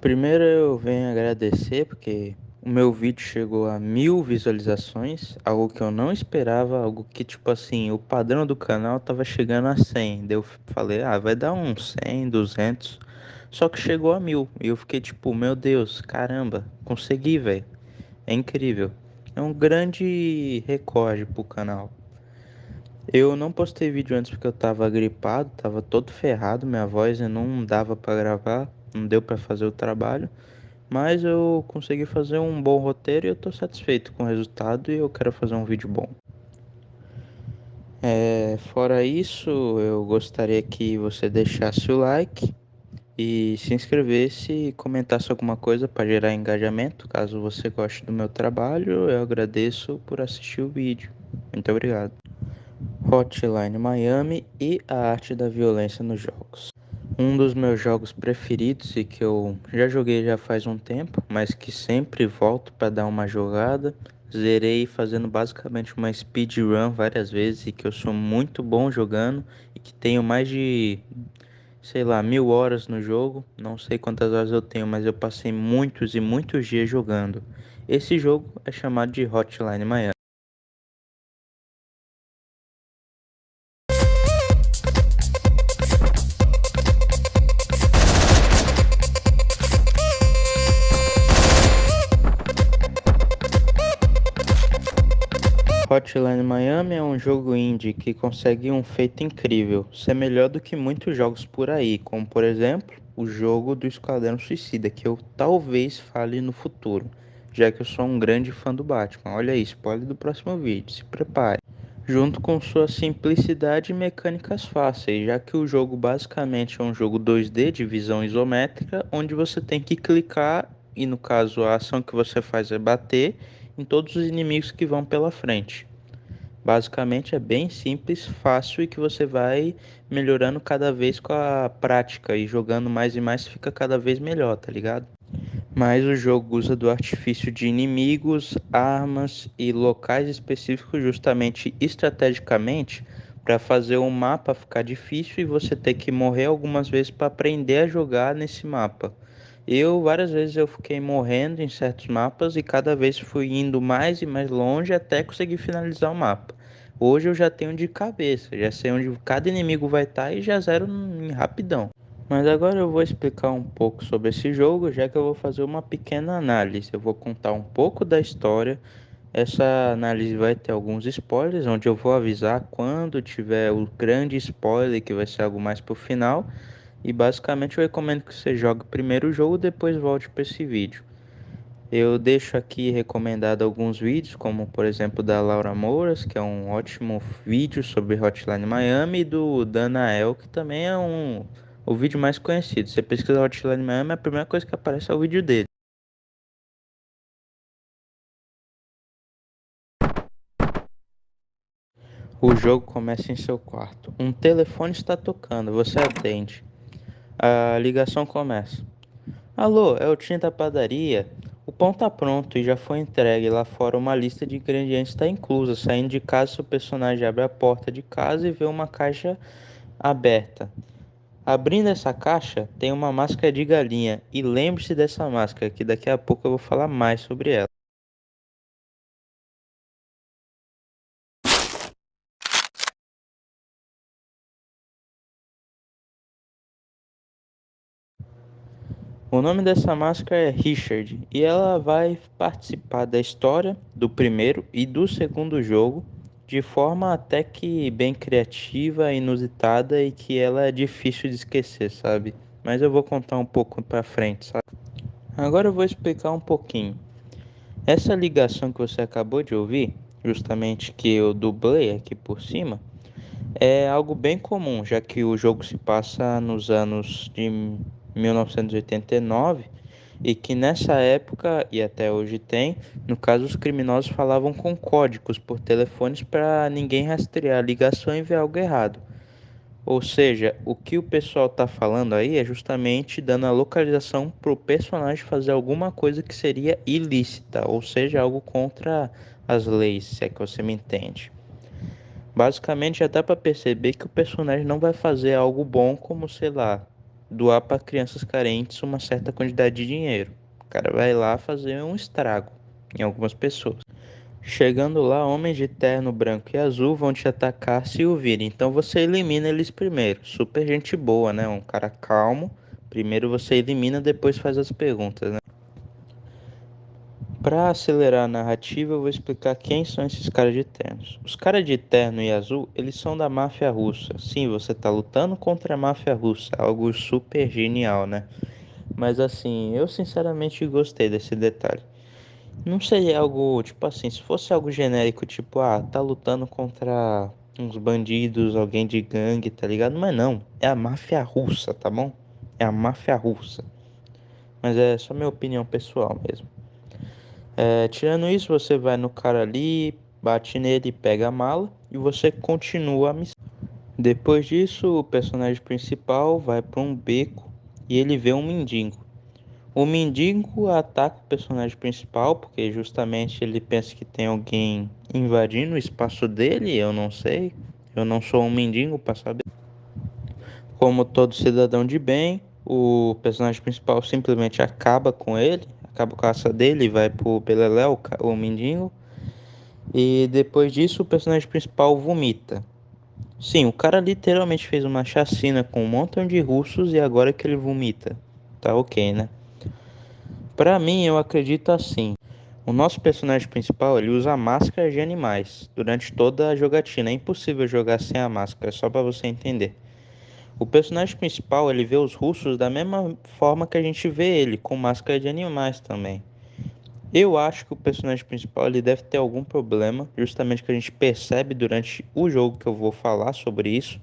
Primeiro eu venho agradecer porque o meu vídeo chegou a 1.000 visualizações, algo que eu não esperava, algo que tipo assim, o padrão do canal tava chegando a 100. Daí eu falei, vai dar uns 100, 200, só que chegou a 1.000 e eu fiquei tipo, meu Deus, caramba, consegui, velho, é incrível, é um grande recorde pro canal. Eu não postei vídeo antes porque eu tava gripado, tava todo ferrado, minha voz não dava pra gravar, não deu pra fazer o trabalho. Mas eu consegui fazer um bom roteiro e eu tô satisfeito com o resultado e eu quero fazer um vídeo bom. Fora isso, eu gostaria que você deixasse o like e se inscrevesse e comentasse alguma coisa para gerar engajamento. Caso você goste do meu trabalho, eu agradeço por assistir o vídeo. Muito obrigado. Hotline Miami e a arte da violência nos jogos. Um dos meus jogos preferidos e que eu já joguei já faz um tempo, mas que sempre volto para dar uma jogada. Zerei fazendo basicamente uma speedrun várias vezes e que eu sou muito bom jogando e que tenho mais de, sei lá, 1.000 horas no jogo. Não sei quantas horas eu tenho, mas eu passei muitos e muitos dias jogando. Esse jogo é chamado de Hotline Miami. Hotline Miami é um jogo indie que consegue um feito incrível, ser melhor do que muitos jogos por aí, como por exemplo, o jogo do Esquadrão Suicida, que eu talvez fale no futuro, já que eu sou um grande fã do Batman. Olha aí, spoiler do próximo vídeo, se prepare. Junto com sua simplicidade e mecânicas fáceis, já que o jogo basicamente é um jogo 2D de visão isométrica, onde você tem que clicar e no caso a ação que você faz é bater em todos os inimigos que vão pela frente. Basicamente é bem simples, fácil e que você vai melhorando cada vez com a prática e jogando mais e mais fica cada vez melhor, tá ligado? Mas o jogo usa do artifício de inimigos, armas e locais específicos justamente estrategicamente para fazer o mapa ficar difícil e você ter que morrer algumas vezes para aprender a jogar nesse mapa. Eu várias vezes eu fiquei morrendo em certos mapas e cada vez fui indo mais e mais longe até conseguir finalizar o mapa. Hoje eu já tenho de cabeça, já sei onde cada inimigo vai estar e já zero em rapidão. Mas agora eu vou explicar um pouco sobre esse jogo, já que eu vou fazer uma pequena análise. Eu vou contar um pouco da história. Essa análise vai ter alguns spoilers, onde eu vou avisar quando tiver o grande spoiler, que vai ser algo mais pro final. E basicamente eu recomendo que você jogue primeiro o jogo, depois volte para esse vídeo. Eu deixo aqui recomendado alguns vídeos, como por exemplo da Laura Mouras, que é um ótimo vídeo sobre Hotline Miami, e do Danael, que também é o vídeo mais conhecido. Você pesquisa Hotline Miami, a primeira coisa que aparece é o vídeo dele. O jogo começa em seu quarto. Um telefone está tocando, você atende. A ligação começa. Alô, é o Tim da padaria. O pão tá pronto e já foi entregue. Lá fora uma lista de ingredientes está inclusa. Saindo de casa, seu personagem abre a porta de casa e vê uma caixa aberta. Abrindo essa caixa, tem uma máscara de galinha. E lembre-se dessa máscara, que daqui a pouco eu vou falar mais sobre ela. O nome dessa máscara é Richard e ela vai participar da história do primeiro e do segundo jogo de forma até que bem criativa, inusitada e que ela é difícil de esquecer, sabe? Mas eu vou contar um pouco pra frente, sabe? Agora eu vou explicar um pouquinho. Essa ligação que você acabou de ouvir, justamente que eu dublei aqui por cima, é algo bem comum, já que o jogo se passa nos anos de 1989 e que nessa época e até hoje tem, no caso os criminosos falavam com códigos por telefones para ninguém rastrear a ligação e ver algo errado. Ou seja, o que o pessoal tá falando aí é justamente dando a localização pro personagem fazer alguma coisa que seria ilícita, ou seja, algo contra as leis, se é que você me entende. Basicamente já dá pra perceber que o personagem não vai fazer algo bom como, sei lá, doar para crianças carentes uma certa quantidade de dinheiro. O cara vai lá fazer um estrago em algumas pessoas. Chegando lá, homens de terno branco e azul vão te atacar se o virem. Então você elimina eles primeiro. Super gente boa, né? Um cara calmo. Primeiro você elimina, depois faz as perguntas, né? Para acelerar a narrativa, eu vou explicar quem são esses caras de ternos. Os caras de terno e azul, eles são da máfia russa. Sim, você tá lutando contra a máfia russa. Algo super genial, né? Mas assim, eu sinceramente gostei desse detalhe. Não seria algo, tipo assim, se fosse algo genérico, tipo, tá lutando contra uns bandidos, alguém de gangue, tá ligado? Mas não, é a máfia russa, tá bom? É a máfia russa. Mas é só minha opinião pessoal mesmo. Tirando isso, você vai no cara ali, bate nele, pega a mala e você continua a missão. Depois disso, o personagem principal vai para um beco e ele vê um mendigo. O mendigo ataca o personagem principal porque justamente ele pensa que tem alguém invadindo o espaço dele. Eu não sei, eu não sou um mendigo para saber. Como todo cidadão de bem, o personagem principal simplesmente acaba com ele, acaba com a caça dele e vai pro Beleléu, o mendigo. E depois disso, o personagem principal vomita. Sim, o cara literalmente fez uma chacina com um montão de russos e agora que ele vomita. Tá ok, né? Pra mim, eu acredito assim. O nosso personagem principal, ele usa máscaras de animais durante toda a jogatina. É impossível jogar sem a máscara, só pra você entender. O personagem principal, ele vê os russos da mesma forma que a gente vê ele, com máscara de animais também. Eu acho que o personagem principal ele deve ter algum problema, justamente que a gente percebe durante o jogo que eu vou falar sobre isso,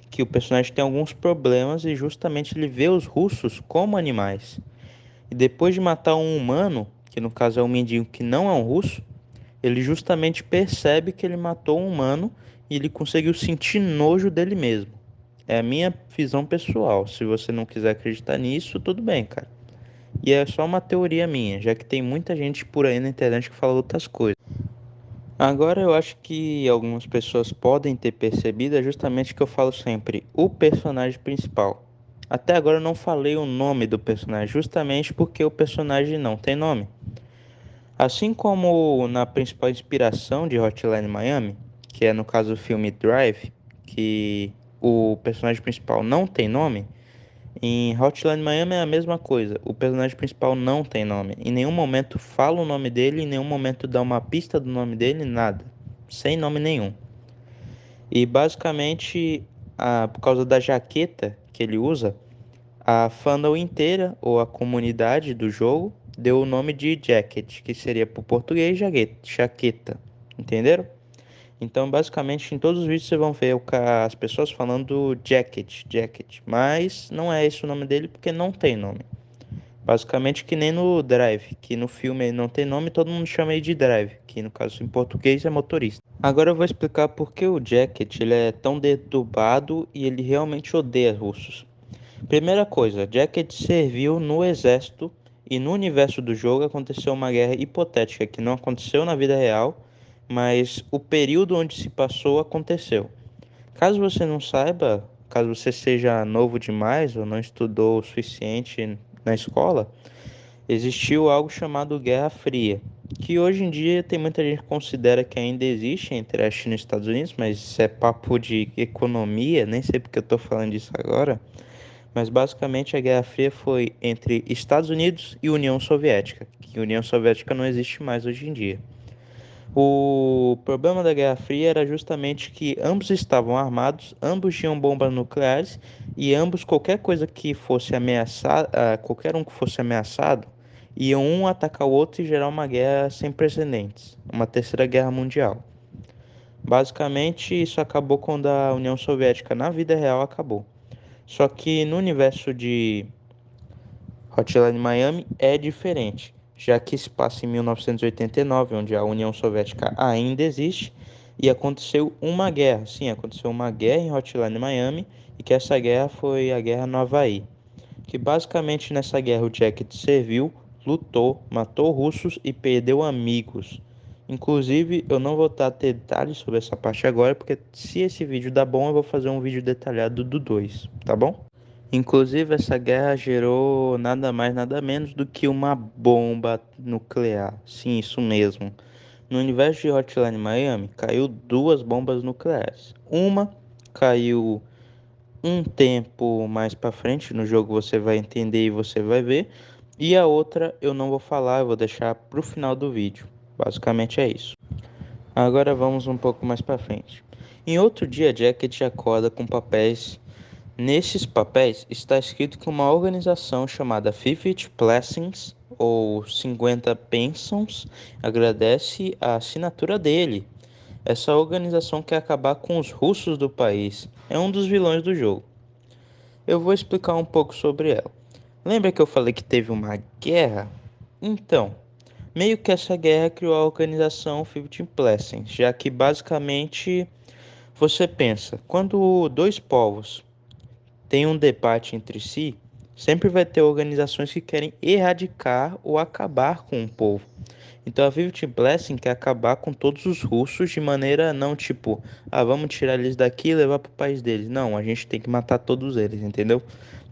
que o personagem tem alguns problemas e justamente ele vê os russos como animais. E depois de matar um humano, que no caso é um mendigo que não é um russo, ele justamente percebe que ele matou um humano e ele conseguiu sentir nojo dele mesmo. É a minha visão pessoal. Se você não quiser acreditar nisso, tudo bem, cara. E é só uma teoria minha, já que tem muita gente por aí na internet que fala outras coisas. Agora eu acho que algumas pessoas podem ter percebido é justamente o que eu falo sempre, o personagem principal. Até agora eu não falei o nome do personagem, justamente porque o personagem não tem nome. Assim como na principal inspiração de Hotline Miami, que é no caso do filme Drive, que o personagem principal não tem nome, em Hotline Miami é a mesma coisa. O personagem principal não tem nome. Em nenhum momento fala o nome dele, em nenhum momento dá uma pista do nome dele, nada. Sem nome nenhum. E basicamente, por causa da jaqueta que ele usa, a fandom inteira, ou a comunidade do jogo, deu o nome de Jacket, que seria por português jaqueta. Entenderam? Então, basicamente, em todos os vídeos vocês vão ver as pessoas falando Jacket, mas não é esse o nome dele porque não tem nome. Basicamente que nem no Drive, que no filme não tem nome, todo mundo chama ele de Drive, que no caso em português é motorista. Agora eu vou explicar por que o Jacket ele é tão deturbado e ele realmente odeia russos. Primeira coisa, Jacket serviu no exército e no universo do jogo aconteceu uma guerra hipotética que não aconteceu na vida real, mas o período onde se passou aconteceu. Caso você não saiba, caso você seja novo demais ou não estudou o suficiente na escola, existiu algo chamado Guerra Fria, que hoje em dia tem muita gente que considera que ainda existe entre a China e os Estados Unidos, mas isso é papo de economia, nem sei porque eu estou falando disso agora. Mas basicamente a Guerra Fria foi entre Estados Unidos e União Soviética, que a União Soviética não existe mais hoje em dia. O problema da Guerra Fria era justamente que ambos estavam armados, ambos tinham bombas nucleares e ambos qualquer coisa que fosse ameaçar, qualquer um que fosse ameaçado, iam um atacar o outro e gerar uma guerra sem precedentes, uma terceira guerra mundial. Basicamente, isso acabou quando a União Soviética na vida real acabou. Só que no universo de Hotline Miami é diferente, já que se passa em 1989, onde a União Soviética ainda existe, e aconteceu uma guerra. Sim, aconteceu uma guerra em Hotline Miami, e que essa guerra foi a Guerra no Havaí. Que basicamente nessa guerra o Jacket serviu, lutou, matou russos e perdeu amigos. Inclusive, eu não vou dar detalhes sobre essa parte agora, porque se esse vídeo dá bom, eu vou fazer um vídeo detalhado do 2, tá bom? Inclusive, essa guerra gerou nada mais, nada menos do que uma bomba nuclear. Sim, isso mesmo. No universo de Hotline Miami, caiu duas bombas nucleares. Uma caiu um tempo mais pra frente no jogo, você vai entender e você vai ver. E a outra eu não vou falar, eu vou deixar pro final do vídeo. Basicamente é isso. Agora vamos um pouco mais pra frente. Em outro dia, Jacket acorda com papéis. Nesses papéis está escrito que uma organização chamada 50 Blessings, ou 50 Bênçãos, agradece a assinatura dele. Essa organização quer acabar com os russos do país. É um dos vilões do jogo. Eu vou explicar um pouco sobre ela. Lembra que eu falei que teve uma guerra? Então, meio que essa guerra criou a organização 50 Blessings, já que basicamente você pensa, quando dois povos têm um debate entre si, sempre vai ter organizações que querem erradicar ou acabar com um povo. Então a Vivid Blessing quer acabar com todos os russos de maneira não tipo, vamos tirar eles daqui e levar pro país deles. Não, a gente tem que matar todos eles, entendeu?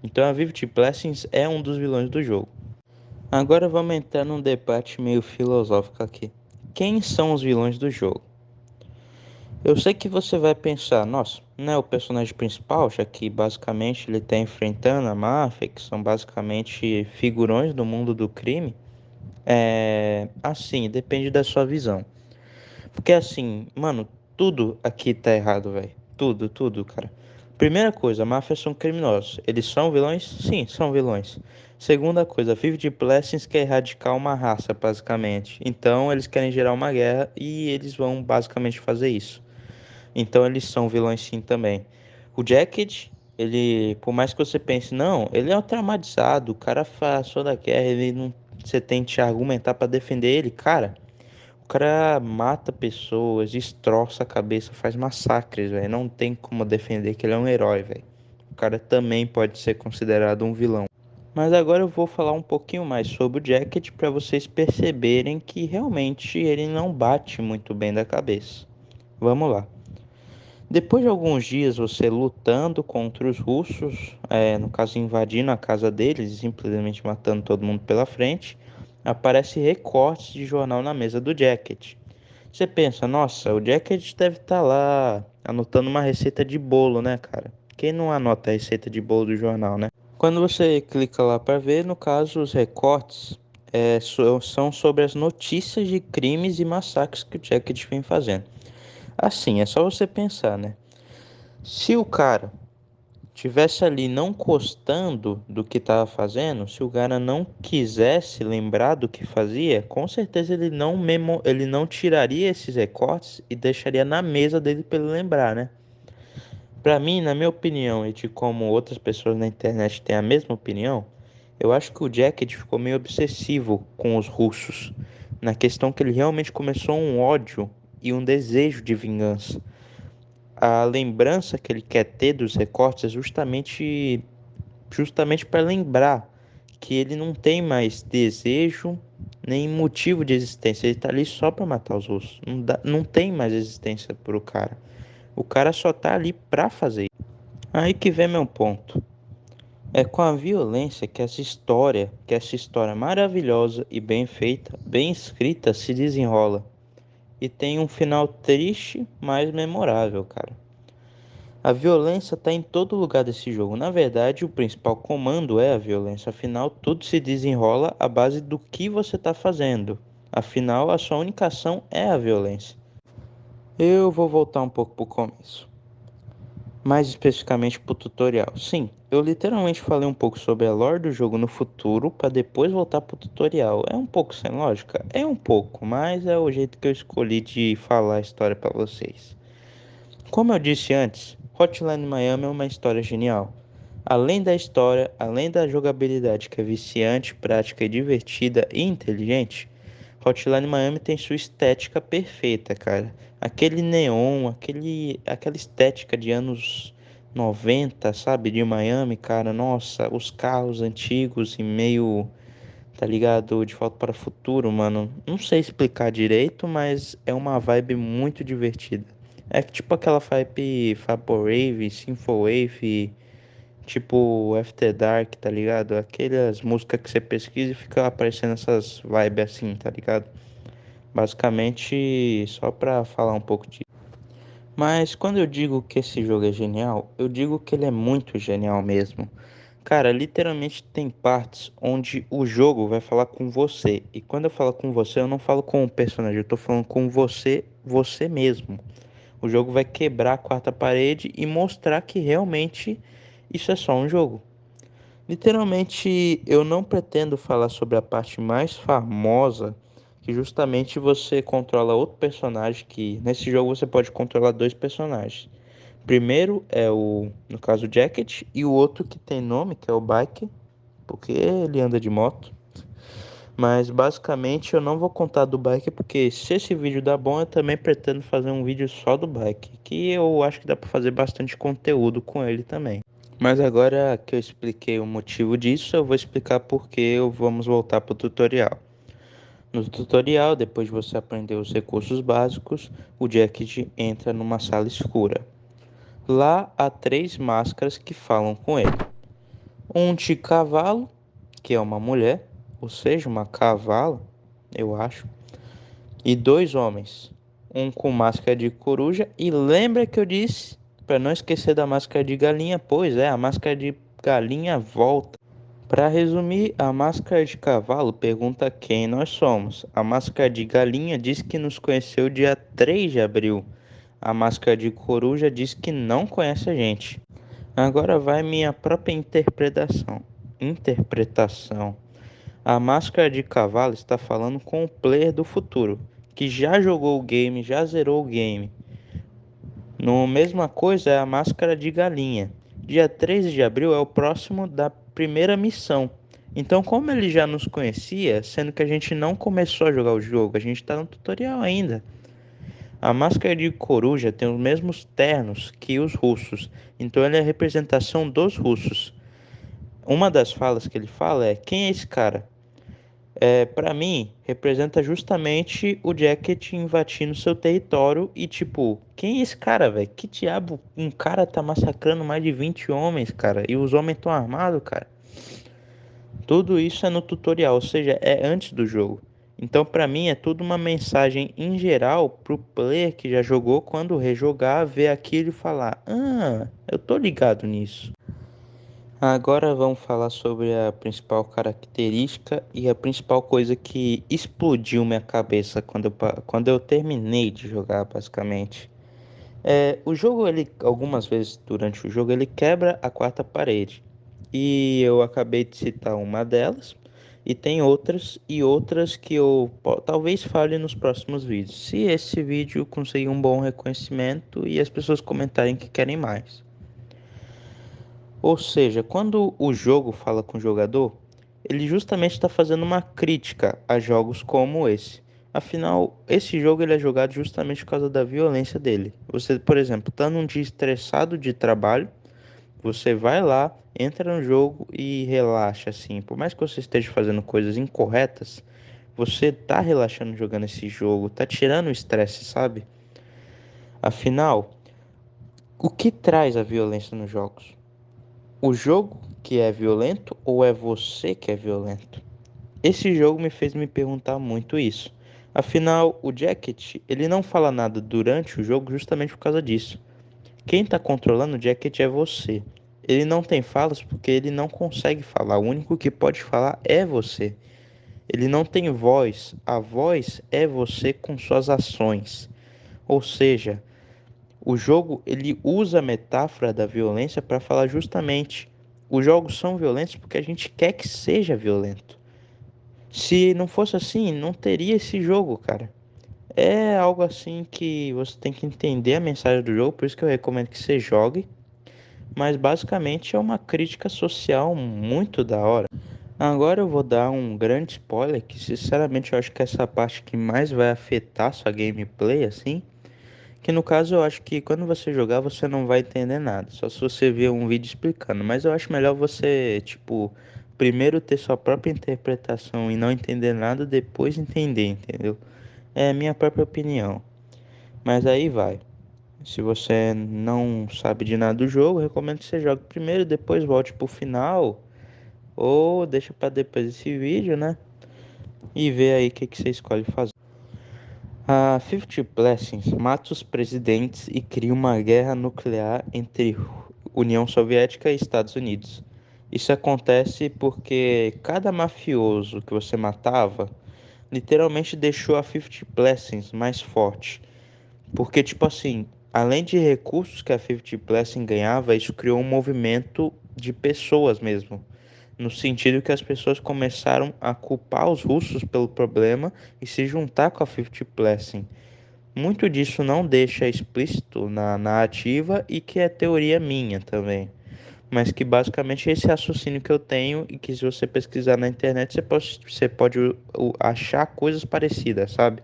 Então a Vivid Blessings é um dos vilões do jogo. Agora vamos entrar num debate meio filosófico aqui. Quem são os vilões do jogo? Eu sei que você vai pensar, nossa, não é o personagem principal, já que basicamente ele está enfrentando a máfia, que são basicamente figurões do mundo do crime. Assim, depende da sua visão. Porque assim, mano, tudo aqui tá errado, velho. Tudo, tudo, cara. Primeira coisa, máfias são criminosos. Eles são vilões? Sim, são vilões. Segunda coisa, Vivid Blessings quer erradicar uma raça, basicamente. Então, eles querem gerar uma guerra e eles vão basicamente fazer isso. Então, eles são vilões sim também. O Jacket, ele, por mais que você pense, não, ele é um traumatizado, o cara passou da guerra, ele não, você tente argumentar pra defender ele, cara. O cara mata pessoas, destroça a cabeça, faz massacres, velho. Não tem como defender que ele é um herói, velho. O cara também pode ser considerado um vilão. Mas agora eu vou falar um pouquinho mais sobre o Jacket para vocês perceberem que realmente ele não bate muito bem da cabeça. Vamos lá. Depois de alguns dias você lutando contra os russos, no caso invadindo a casa deles e simplesmente matando todo mundo pela frente, aparece recortes de jornal na mesa do Jacket. Você pensa, nossa, o Jacket deve estar lá anotando uma receita de bolo, né, cara? Quem não anota a receita de bolo do jornal, né? Quando você clica lá para ver, no caso, os recortes são sobre as notícias de crimes e massacres que o Jacket vem fazendo. Assim, é só você pensar, né? Se o cara tivesse ali não gostando do que estava fazendo, se o cara não quisesse lembrar do que fazia, com certeza ele não tiraria esses recortes e deixaria na mesa dele para ele lembrar, né? Para mim, na minha opinião, e de como outras pessoas na internet têm a mesma opinião, eu acho que o Jacket ficou meio obsessivo com os russos, na questão que ele realmente começou um ódio e um desejo de vingança. A lembrança que ele quer ter dos recortes é justamente para lembrar que ele não tem mais desejo nem motivo de existência. Ele tá ali só para matar os russos. Não tem mais existência pro cara. O cara só tá ali pra fazer. Aí que vem meu ponto. É com a violência que essa história maravilhosa e bem feita, bem escrita, se desenrola. E tem um final triste, mas memorável, cara. A violência está em todo lugar desse jogo. Na verdade, o principal comando é a violência. Afinal, tudo se desenrola à base do que você está fazendo. Afinal, a sua única ação é a violência. Eu vou voltar um pouco para o começo. Mais especificamente para o tutorial. Sim, eu literalmente falei um pouco sobre a lore do jogo no futuro para depois voltar para o tutorial. É um pouco sem lógica? É um pouco, mas é o jeito que eu escolhi de falar a história para vocês. Como eu disse antes, Hotline Miami é uma história genial. Além da história, além da jogabilidade que é viciante, prática e divertida e inteligente, Hotline Miami tem sua estética perfeita, cara. Aquele neon, aquela estética de anos 90, sabe, de Miami, cara. Nossa, os carros antigos e meio, tá ligado, de Volta para o Futuro, mano. Não sei explicar direito, mas é uma vibe muito divertida. É tipo aquela vibe Vaporwave, Synthwave, Tipo After Dark, tá ligado? Aquelas músicas que você pesquisa e fica aparecendo essas vibes assim, tá ligado? Basicamente, só pra falar um pouco disso. Mas quando eu digo que esse jogo é genial, eu digo que ele é muito genial mesmo. Cara, literalmente tem partes onde o jogo vai falar com você. E quando eu falo com você, eu não falo com o personagem, eu tô falando com você, você mesmo. O jogo vai quebrar a quarta parede e mostrar que realmente isso é só um jogo. Literalmente, eu não pretendo falar sobre a parte mais famosa, que justamente você controla outro personagem, que nesse jogo você pode controlar dois personagens. Primeiro é no caso, o Jacket, e o outro que tem nome, que é o Bike, porque ele anda de moto. Mas basicamente eu não vou contar do Bike, porque se esse vídeo dá bom, eu também pretendo fazer um vídeo só do Bike, que eu acho que dá pra fazer bastante conteúdo com ele também. Mas agora que eu expliquei o motivo disso, eu vou explicar por que vamos voltar para o tutorial. No tutorial, depois de você aprender os recursos básicos, o Jacket entra numa sala escura. Lá há três máscaras que falam com ele. Um de cavalo, que é uma mulher, ou seja, uma cavala, eu acho, e dois homens. Um com máscara de coruja, e lembra que eu disse para não esquecer da máscara de galinha? Pois é, a máscara de galinha volta. Para resumir, a máscara de cavalo pergunta quem nós somos. A máscara de galinha diz que nos conheceu dia 3 de abril. A máscara de coruja diz que não conhece a gente. Agora vai minha própria interpretação. Interpretação. A máscara de cavalo está falando com o player do futuro, que já jogou o game, já zerou o game. No mesma coisa é a máscara de galinha. Dia 13 de abril é o próximo da primeira missão. Então, como ele já nos conhecia, sendo que a gente não começou a jogar o jogo, a gente está no tutorial ainda. A máscara de coruja tem os mesmos ternos que os russos, então ele é a representação dos russos. Uma das falas que ele fala é: quem é esse cara? Para mim, representa justamente o Jacket invadindo seu território e tipo, quem é esse cara, velho? Que diabo? Um cara tá massacrando mais de 20 homens, cara, e os homens estão armados, cara. Tudo isso é no tutorial, ou seja, é antes do jogo. Então, para mim, é tudo uma mensagem em geral pro player que já jogou, quando rejogar, ver aquilo e falar: "Ah, eu tô ligado nisso". Agora vamos falar sobre a principal característica e a principal coisa que explodiu minha cabeça quando eu terminei de jogar, basicamente. O jogo, ele, algumas vezes durante o jogo, ele quebra a quarta parede. E eu acabei de citar uma delas. E tem outras e outras que eu talvez fale nos próximos vídeos. Se esse vídeo conseguir um bom reconhecimento e as pessoas comentarem que querem mais. Ou seja, quando o jogo fala com o jogador, ele justamente está fazendo uma crítica a jogos como esse. Afinal, esse jogo ele é jogado justamente por causa da violência dele. Você, por exemplo, está num dia estressado de trabalho, você vai lá, entra no jogo e relaxa assim. Por mais que você esteja fazendo coisas incorretas, você tá relaxando jogando esse jogo, tá tirando o estresse, sabe? Afinal, o que traz a violência nos jogos? O jogo que é violento ou é você que é violento? Esse jogo me fez me perguntar muito isso. Afinal, o Jacket, ele não fala nada durante o jogo justamente por causa disso. Quem está controlando o Jacket é você. Ele não tem falas porque ele não consegue falar. O único que pode falar é você. Ele não tem voz. A voz é você com suas ações. Ou seja, o jogo ele usa a metáfora da violência para falar justamente: os jogos são violentos porque a gente quer que seja violento. Se não fosse assim, não teria esse jogo, cara. É algo assim que você tem que entender a mensagem do jogo, por isso que eu recomendo que você jogue. Mas basicamente é uma crítica social muito da hora. Agora eu vou dar um grande spoiler que sinceramente eu acho que essa parte que mais vai afetar sua gameplay assim. Que no caso eu acho que quando você jogar você não vai entender nada, só se você ver um vídeo explicando. Mas eu acho melhor você, tipo, primeiro ter sua própria interpretação e não entender nada, depois entender, entendeu? É a minha própria opinião. Mas aí vai. Se você não sabe de nada do jogo, recomendo que você jogue primeiro, depois volte pro final, ou deixa pra depois desse vídeo, né? E vê aí o que você escolhe fazer. A Fifty Blessings mata os presidentes e cria uma guerra nuclear entre União Soviética e Estados Unidos. Isso acontece porque cada mafioso que você matava literalmente deixou a Fifty Blessings mais forte. Porque, tipo assim, além de recursos que a Fifty Blessing ganhava, isso criou um movimento de pessoas mesmo. No sentido que as pessoas começaram a culpar os russos pelo problema e se juntar com a Fifty Blessing. Muito disso não deixa explícito na narrativa e que é teoria minha também. Mas que basicamente é esse raciocínio que eu tenho e que se você pesquisar na internet você pode achar coisas parecidas, sabe?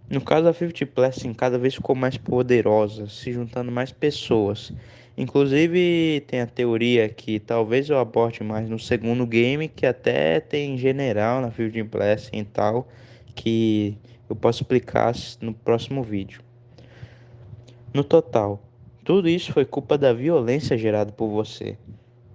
No caso da Fifty Blessing, cada vez ficou mais poderosa, se juntando mais pessoas. Inclusive, tem a teoria que talvez eu aborde mais no segundo game, que até tem general na Fifty Blessing e tal, que eu posso explicar no próximo vídeo. No total, tudo isso foi culpa da violência gerada por você.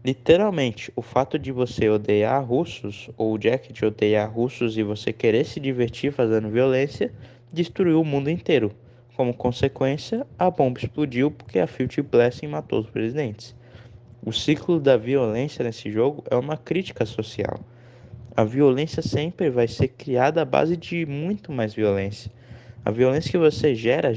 Literalmente, o fato de você odiar russos, ou o Jack de odiar russos e você querer se divertir fazendo violência, destruiu o mundo inteiro. Como consequência, a bomba explodiu porque a Filthy Blessing matou os presidentes. O ciclo da violência nesse jogo é uma crítica social. A violência sempre vai ser criada à base de muito mais violência. A violência que você gera